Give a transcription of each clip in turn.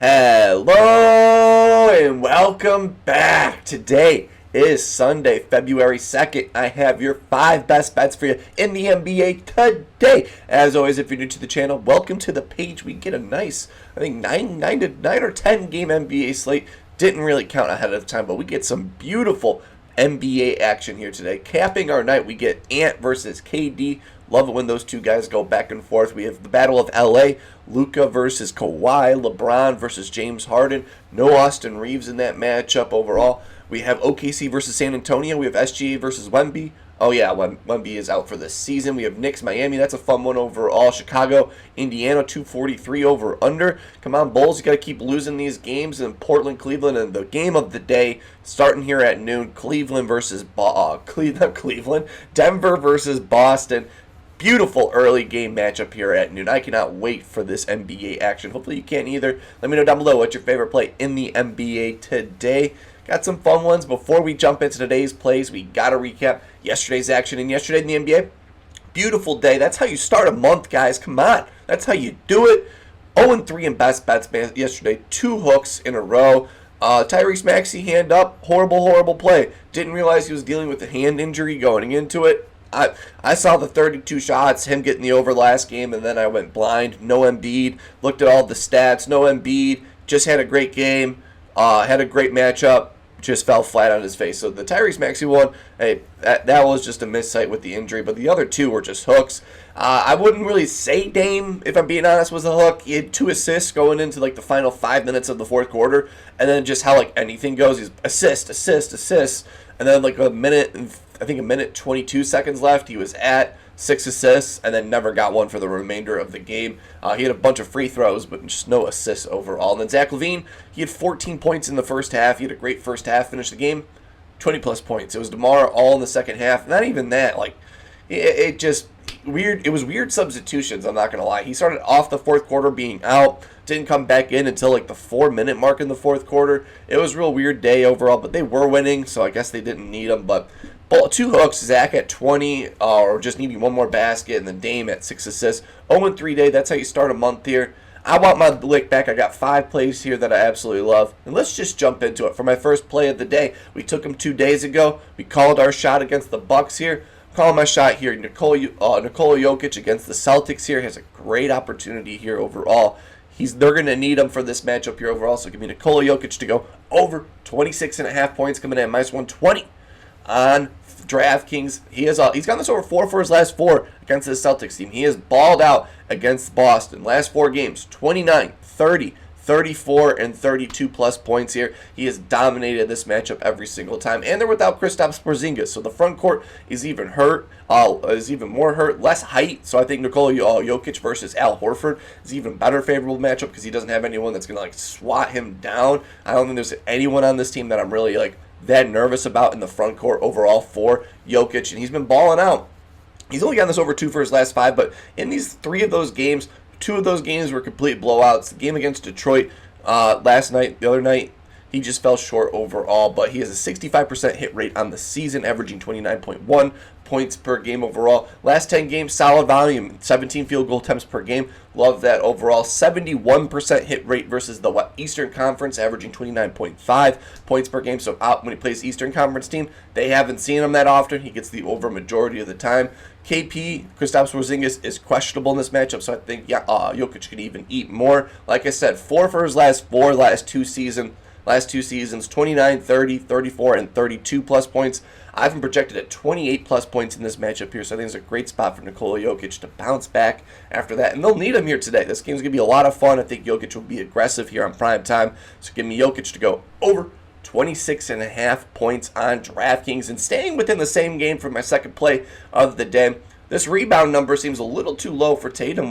Hello and welcome back. Today is Sunday, February 2nd. I have your 5 best bets for you in the NBA today. As always, if you're new to the channel, welcome to the page. We get a nice, I think 9 or 10 game NBA slate. Didn't really count ahead of time, but we get some beautiful NBA action here today. Capping our night, we get Ant versus KD. Love it when those two guys go back and forth. We have the Battle of LA, Luka versus Kawhi, LeBron versus James Harden. No Austin Reeves in that matchup overall. We have OKC versus San Antonio. We have SGA versus Wemby. Oh yeah, Wemby is out for this season. We have Knicks, Miami. That's a fun one overall. Chicago, Indiana, 243 over under. Come on, Bulls, you got to keep losing these games. And Portland, Cleveland, and the game of the day starting here at noon. Cleveland versus Denver versus Boston. Beautiful early game matchup here at noon. I cannot wait for this NBA action. Hopefully you can either. Let me know down below what's your favorite play in the NBA today. Got some fun ones. Before we jump into today's plays, we got to recap yesterday's action and yesterday in the NBA. Beautiful day. That's how you start a month, guys. Come on. That's how you do it. 0-3 in best bets yesterday. 2 hooks in a row. Tyrese Maxey hand up. Horrible play. Didn't realize he was dealing with a hand injury going into it. I saw the 32 shots, him getting the over last game, and then I went blind. No Embiid. Looked at all the stats. No Embiid. Just had a great game. Had a great matchup. Just fell flat on his face. So the Tyrese Maxey one, hey, that was just a missight with the injury. But the other 2 were just hooks. I wouldn't really say Dame, if I'm being honest, was a hook. He had 2 assists going into like the final 5 minutes of the fourth quarter. And then just how like anything goes, he's assist. And then like a minute 22 seconds left, he was at 6 assists and then never got one for the remainder of the game. He had a bunch of free throws, but just no assists overall. And then Zach LaVine, he had 14 points in the first half. He had a great first half, finished the game 20-plus points. It was DeMar all in the second half. Not even that. Like, it just weird. It was weird substitutions, I'm not going to lie. He started off the fourth quarter being out, didn't come back in until like the 4-minute mark in the fourth quarter. It was a real weird day overall, but they were winning, so I guess they didn't need him. But 2 hooks, Zach at 20, or just needing one more basket, and then Dame at 6 assists. 0-3 day, that's how you start a month here. I want my lick back. I got 5 plays here that I absolutely love. And let's just jump into it. For my first play of the day, we took him 2 days ago. We called our shot against the Bucks here. Calling my shot here. Nikola Jokic against the Celtics here has a great opportunity here overall. They're going to need him for this matchup here overall. So give me Nikola Jokic to go over 26.5 points coming in at -120 on DraftKings. He's gotten this over 4 for his last 4 against the Celtics team. He has balled out against Boston. Last 4 games, 29, 30, 34, and 32 plus points here. He has dominated this matchup every single time. And they're without Kristaps Porzingis, so the front court is even more hurt, less height. So I think Nikola Jokic versus Al Horford is even better favorable matchup because he doesn't have anyone that's going to like swat him down. I don't think there's anyone on this team that I'm really like that nervous about in the front court overall for Jokic, and he's been balling out. He's only gotten this over 2 for his last 5, but in these 3 of those games, 2 of those games were complete blowouts. The game against Detroit last night, the other night, he just fell short overall, but he has a 65% hit rate on the season, averaging 29.1 points per game overall. Last 10 games, solid volume, 17 field goal attempts per game. Love that overall. 71% hit rate versus the Eastern Conference, averaging 29.5 points per game. So out when he plays Eastern Conference team, they haven't seen him that often. He gets the over majority of the time. KP, Kristaps Porzingis, is questionable in this matchup, so I think Jokic could even eat more. Like I said, 4 for his last 2 seasons, 29, 30, 34, and 32 plus points. I have him projected at 28 plus points in this matchup here, so I think it's a great spot for Nikola Jokic to bounce back after that. And they'll need him here today. This game's going to be a lot of fun. I think Jokic will be aggressive here on prime time, so give me Jokic to go over 26.5 points on DraftKings. And staying within the same game for my second play of the day, this rebound number seems a little too low for Tatum,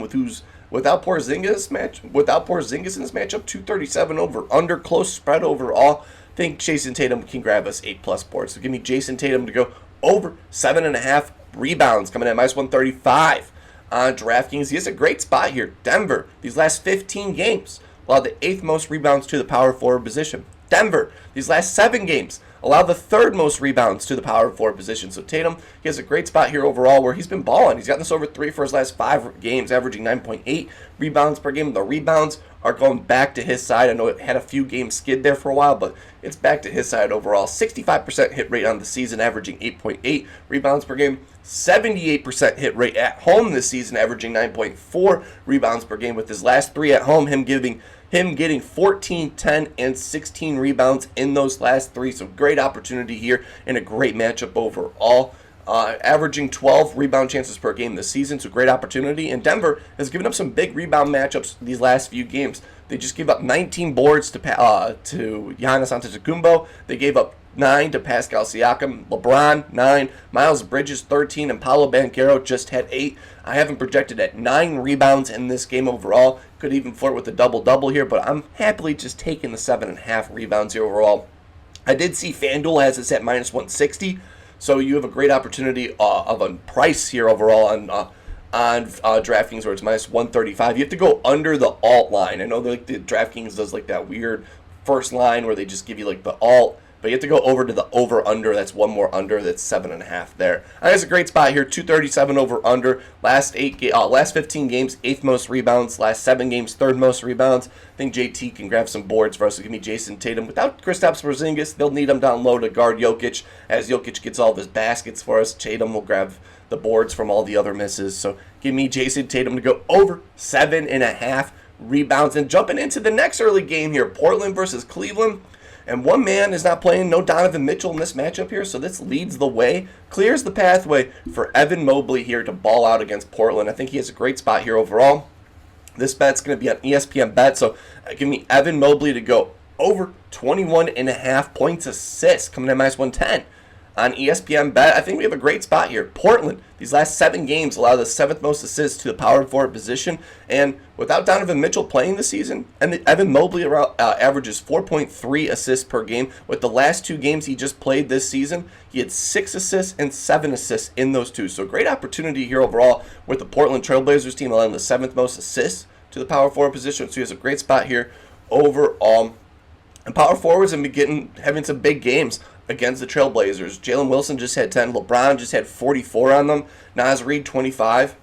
without Porzingis in this matchup. 237 over under, close spread overall. I think Jason Tatum can grab us 8 plus boards. So give me Jason Tatum to go over 7.5 rebounds coming in at -135 on DraftKings. He has a great spot here. Denver, these last 15 games, allowed the 8th most rebounds to the power forward position. Denver, these last 7 games, allow the 3rd most rebounds to the power forward position. So Tatum, he has a great spot here overall where he's been balling. He's gotten this over 3 for his last 5 games, averaging 9.8 rebounds per game. The rebounds are going back to his side. I know it had a few games skid there for a while, but it's back to his side overall. 65% hit rate on the season, averaging 8.8 rebounds per game. 78% hit rate at home this season, averaging 9.4 rebounds per game. With his last 3 at home, him getting 14, 10, and 16 rebounds in those last 3. So great opportunity here and a great matchup overall. Averaging 12 rebound chances per game this season, so great opportunity. And Denver has given up some big rebound matchups these last few games. They just gave up 19 boards to Giannis Antetokounmpo. They gave up 9 to Pascal Siakam. LeBron, 9. Miles Bridges, 13. And Paolo Banchero just had 8. I have him projected at 9 rebounds in this game overall. Could even flirt with a double-double here, but I'm happily just taking the 7.5 rebounds here overall. I did see FanDuel has this at minus 160. So you have a great opportunity of a price here overall on DraftKings where it's minus 135. You have to go under the alt line. I know the DraftKings does like that weird first line where they just give you like the alt, but you have to go over to the over-under. That's one more under. That's 7.5 there. I think it's a great spot here. 237 over-under. Last 15 games, 8th most rebounds. Last 7 games, 3rd most rebounds. I think JT can grab some boards for us. So give me Jason Tatum. Without Kristaps Porzingis, they'll need him down low to guard Jokic. As Jokic gets all of his baskets for us, Tatum will grab the boards from all the other misses. So give me Jason Tatum to go over 7.5 rebounds. And jumping into the next early game here, Portland versus Cleveland. And one man is not playing, no Donovan Mitchell in this matchup here, so this leads the way, clears the pathway for Evan Mobley here to ball out against Portland. I think he has a great spot here overall. This bet's going to be on ESPNBET, so give me Evan Mobley to go over 21.5 points assists, coming in minus 110. On ESPNBET, I think we have a great spot here. Portland, these last 7 games, allow the 7th most assists to the power forward position. And without Donovan Mitchell playing this season, and Evan Mobley averages 4.3 assists per game. With the last 2 games he just played this season, he had 6 assists and 7 assists in those 2. So great opportunity here overall with the Portland Trailblazers team allowing the 7th most assists to the power forward position. So he has a great spot here overall. And power forwards have been having some big games against the Trailblazers. Jalen Wilson just had 10. LeBron just had 44 on them. Naz Reid, 25.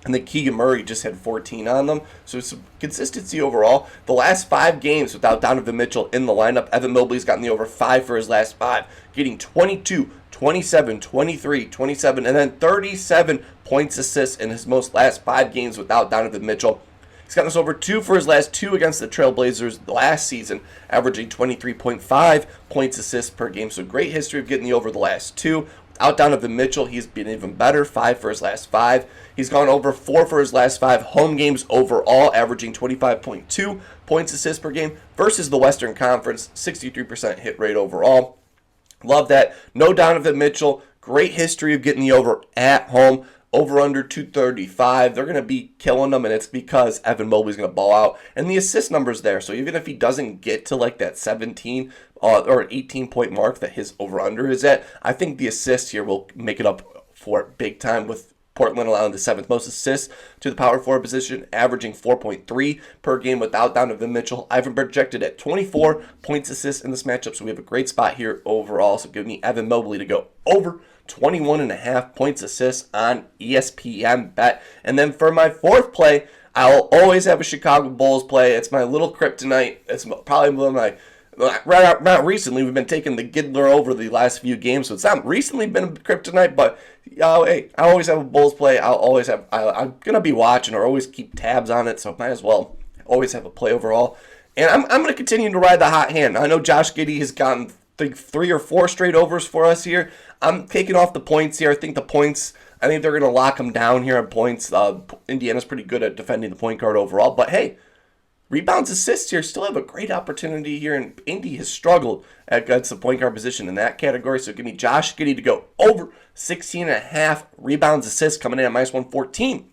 And then Keegan Murray just had 14 on them. So some consistency overall. The last 5 games without Donovan Mitchell in the lineup, Evan Mobley's gotten the over 5 for his last 5, getting 22, 27, 23, 27, and then 37 points assists in his last 5 games without Donovan Mitchell. He's gotten us over 2 for his last 2 against the Trailblazers last season, averaging 23.5 points assists per game. So great history of getting the over the last 2. Without Donovan Mitchell, he's been even better, 5 for his last 5. He's gone over 4 for his last 5 home games overall, averaging 25.2 points assists per game versus the Western Conference, 63% hit rate overall. Love that. No Donovan Mitchell. Great history of getting the over at home. Over under 235. They're going to be killing them, and it's because Evan Mobley's going to ball out. And the assist number's there. So even if he doesn't get to like that 17 or 18-point mark that his over-under is at, I think the assists here will make it up for it big time, with Portland allowing the 7th most assists to the power forward position, averaging 4.3 per game without Donovan Mitchell. I've projected at 24 points assists in this matchup, so we have a great spot here overall. So give me Evan Mobley to go over 21.5 points assists on ESPNBET. And then for my 4th play, I'll always have a Chicago Bulls play. It's my little kryptonite. It's probably one of my... Not recently, we've been taking the Giddler over the last few games, so it's not recently been a kryptonite, but hey, I always have a Bulls play. I'm going to be watching or always keep tabs on it, so might as well always have a play overall. And I'm going to continue to ride the hot hand. I know Josh Giddey has gotten 3 or 4 straight overs for us here. I'm taking off the points here. I think they're going to lock them down here on points. Indiana's pretty good at defending the point guard overall, but hey, rebounds, assists here still have a great opportunity here, and Indy has struggled against the point guard position in that category. So give me Josh Giddey to go over 16.5 rebounds, assists, coming in at minus 114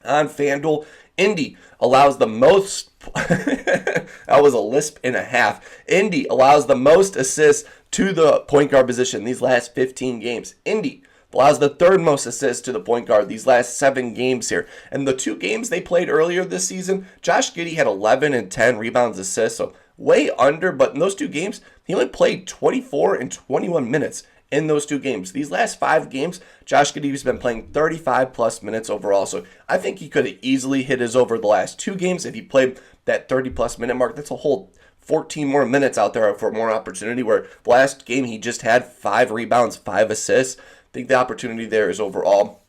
on FanDuel. Indy allows the most. That was a lisp and a half. Indy allows the most assists to the point guard position these last 15 games. Indy, allows the third most assists to the point guard these last 7 games here. And the 2 games they played earlier this season, Josh Giddey had 11 and 10 rebounds, assists, so way under, but in those 2 games, he only played 24 and 21 minutes in those 2 games. These last 5 games, Josh Giddey's been playing 35 plus minutes overall, so I think he could have easily hit his over the last 2 games if he played that 30 plus minute mark. That's a whole 14 more minutes out there for more opportunity, where the last game he just had 5 rebounds, 5 assists. I think the opportunity there is overall,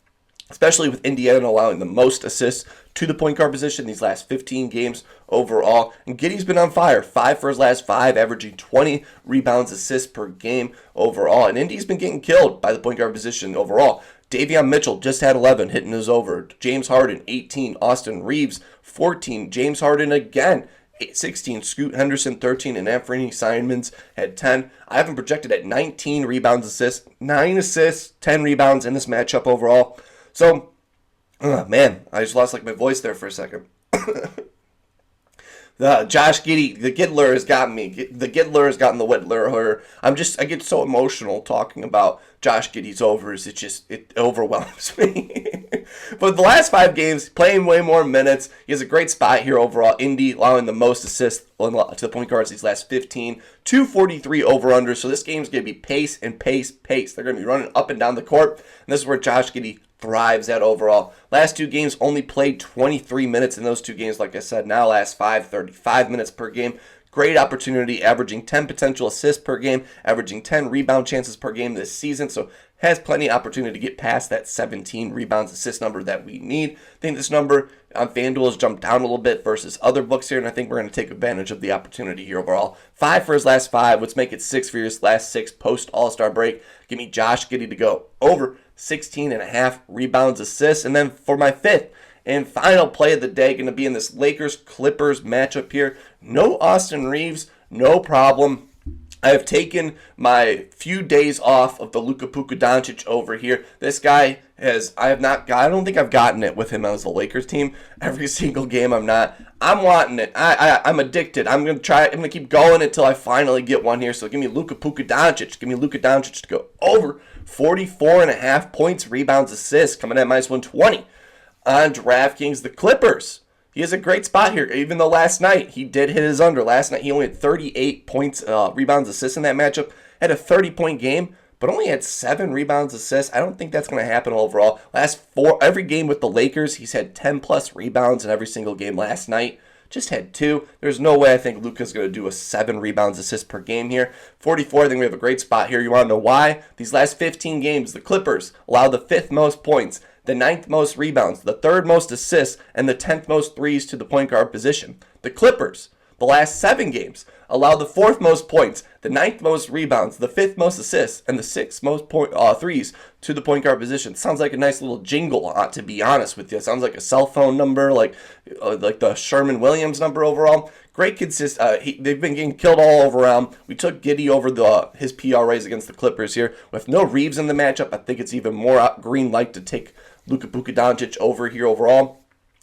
especially with Indiana allowing the most assists to the point guard position these last 15 games overall. And Giddey's been on fire, 5 for his last 5, averaging 20 rebounds, assists per game overall. And Indy's been getting killed by the point guard position overall. Davion Mitchell just had 11, hitting his over. James Harden, 18. Austin Reeves, 14. James Harden again, 16, Scoot Henderson 13, and Anthony Simons had 10. I have him projected at 19 rebounds, assists, 9 assists, 10 rebounds in this matchup overall. So, man, I just lost my voice there for a second. Josh Giddey, the Giddler has gotten me. The Giddler has gotten the Whittler. I get so emotional talking about Josh Giddey's overs. It overwhelms me. But the last 5 games, playing way more minutes. He has a great spot here overall. Indy allowing the most assists to the point guards these last 15. 243 over-under. So this game's going to be pace and pace, pace. They're going to be running up and down the court. And this is where Josh Giddey thrives at overall. Last 2 games only played 23 minutes in those 2 games. Like I said, now last 5, 35 minutes per game. Great opportunity, averaging 10 potential assists per game, averaging 10 rebound chances per game this season. So has plenty of opportunity to get past that 17 rebounds assist number that we need. I think this number on FanDuel has jumped down a little bit versus other books here, and I think we're going to take advantage of the opportunity here overall. 5 for his last 5. Let's make it 6 for his last 6 post All-Star break. Give me Josh Giddey to go over 16.5 rebounds, assists. And then for my 5th and final play of the day, going to be in this Lakers-Clippers matchup here. No Austin Reeves, no problem. I have taken my few days off of the Luka Doncic over here. This guy I don't think I've gotten it with him as the Lakers team. Every single game I'm wanting it. I'm addicted. I'm going to keep going until I finally get one here. So give me Luka Doncic. Give me Luka Doncic to go over 44.5 points, rebounds, assists, coming at minus 120 on DraftKings. The Clippers. He has a great spot here, even though last night he did hit his under. Last night he only had 38 points, rebounds, assists in that matchup. Had a 30-point game, but only had 7 rebounds, assists. I don't think that's going to happen overall. Every game with the Lakers, he's had 10-plus rebounds in every single game. Last night, just had 2. There's no way I think Luka's going to do a 7 rebounds, assists per game here. 44, I think we have a great spot here. You want to know why? These last 15 games, the Clippers allow the 5th most points, the 9th most rebounds, the 3rd most assists, and the 10th most threes to the point guard position. The Clippers, the last 7 games, allow the 4th most points, the 9th most rebounds, the 5th most assists, and the 6th most threes to the point guard position. Sounds like a nice little jingle, to be honest with you. Sounds like a cell phone number, like the Sherman Williams number overall. Great they've been getting killed all over around. We took Giddey over his PRAs against the Clippers here. With no Reeves in the matchup, I think it's even more green light to take Luka Doncic over here overall.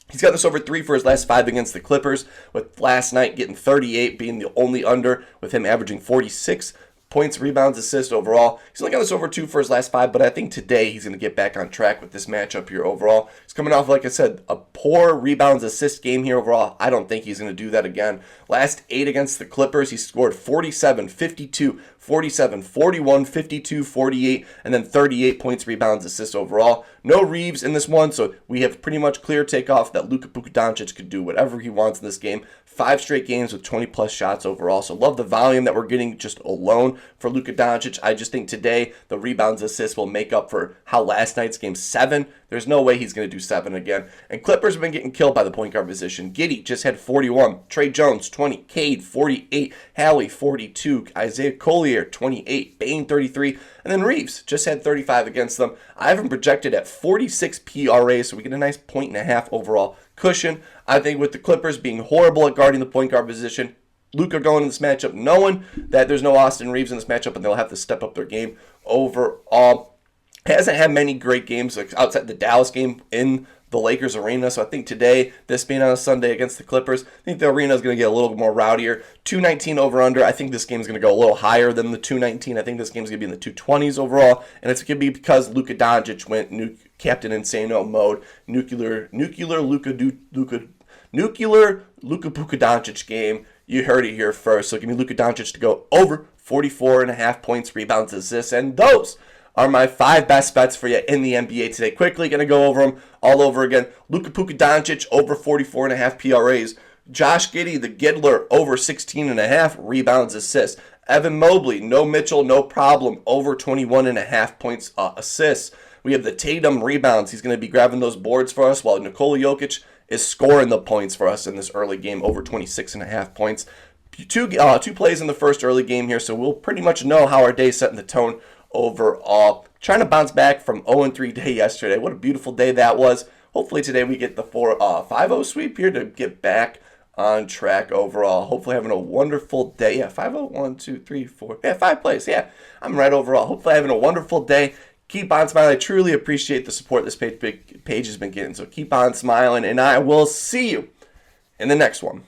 He's got this over 3 for his last 5 against the Clippers, with last night getting 38, being the only under, with him averaging 46 points, rebounds, assists overall. He's only got this over 2 for his last 5, but I think today he's going to get back on track with this matchup here overall. He's coming off, like I said, a poor rebounds, assist game here overall. I don't think he's going to do that again. Last 8 against the Clippers, he scored 47, 52, 47, 41, 52, 48, and then 38 points, rebounds, assists overall. No Reeves in this one, so we have pretty much clear takeoff that Luka Doncic could do whatever he wants in this game. 5 straight games with 20-plus shots overall, so love the volume that we're getting just alone for Luka Doncic. I just think today the rebounds, assists will make up for how last night's game 7. There's no way he's going to do 7 again. And Clippers have been getting killed by the point guard position. Giddey just had 41. Trey Jones, 20. Cade, 48. Hallie, 42. Isaiah Collier, 28. Bane, 33. And then Reeves just had 35 against them. I have him projected at 46 PRAs, so we get a nice 1.5 overall cushion. I think with the Clippers being horrible at guarding the point guard position, Luka going in this matchup knowing that there's no Austin Reeves in this matchup and they'll have to step up their game overall. Hasn't had many great games outside the Dallas game in the Lakers arena. So I think today, this being on a Sunday against the Clippers, I think the arena is going to get a little more rowdier. 219 over under. I think this game is going to go a little higher than the 219. I think this game is going to be in the 220s overall, and it's going to be because Luka Doncic went Captain Insano mode. Nuclear Luka Puka Doncic game. You heard it here first. So give me Luka Doncic to go over 44.5 points, rebounds, assists, and those are my 5 best bets for you in the NBA today. Quickly going to go over them all over again. Luka Puka Doncic over 44.5 PRAs. Josh Giddey, the Giddler, over 16.5 rebounds, assists. Evan Mobley, no Mitchell, no problem, over 21.5 points, assists. We have the Tatum rebounds. He's going to be grabbing those boards for us, while Nikola Jokic is scoring the points for us in this early game, over 26.5 points. Two plays in the first early game here, so we'll pretty much know how our day's setting the tone overall. Trying to bounce back from 0-3 day yesterday. What a beautiful day that was. Hopefully today we get the 5-0 sweep here to get back on track overall. Hopefully having a wonderful day. Yeah, 5-0, 1, 2, 3, 4. Yeah, 5 plays. Yeah, I'm right overall. Hopefully having a wonderful day. Keep on smiling. I truly appreciate the support this page has been getting. So keep on smiling, and I will see you in the next one.